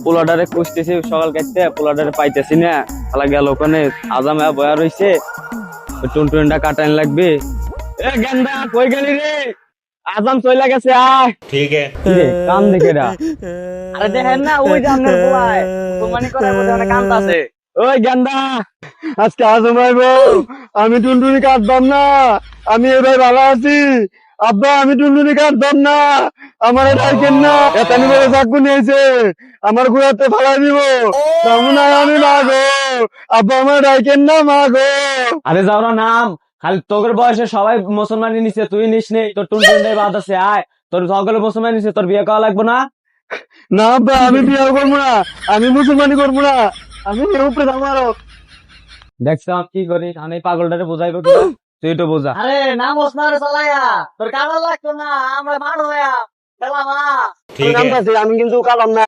পোলাডারে খুঁজতেছি সকাল কাটতে, পোলাডারে পাইতেছি না। শালা গেল ওখানে, আজাম বয়া রইছে, টুনটুনটা কাটাইন লাগবে। এ গেন্দা কই গেলি রে? আজাম চলে গেছে, আয়। ठीक है। কান দেখে রা। আরে দেখেন না, ওই যে আপনার পোলায় তোমানি করে মধ্যে অনেক কান্ত আছে। ওই গেন্দা, আজকে আজম আইবো, আমি টুনটুনি কাটবাম না, আমি এবার ভালো আছি। আব্বা আমি টুনটুনি কাটবাম না, আমার ডাইকেন না, এতানি বলে চাকু নিয়েছে, আমার ঘুরাতে ফালাই দিব, তেমন আমি মা গো, আব্বা আমার ডাইকেন না মা গো। আরে যাও না নাম, খালি তোর বয়সে সবাই মুসলমানি নিছে, তুই নিস নেই, তোর টুনটুনি বাদ আছে, আয়। তোর সকলে মুসলমান নিছে, তোর বিয়ে করা লাগবে না। না আব্বা আমি বিয়ে করবো না, আমি মুসলমানি করবো না, আমি উপরে যাবো। দেখছো আমি কি করি, আমি পাগলটারে বোঝাইবো কি, তুই তো বোঝা। আরে নাম ওসমানে চালাইয়া তোর কামাল লাগতো না, আমরা মার হইয়া খেলাম ठीक है। আমি কিন্তু কালাম না।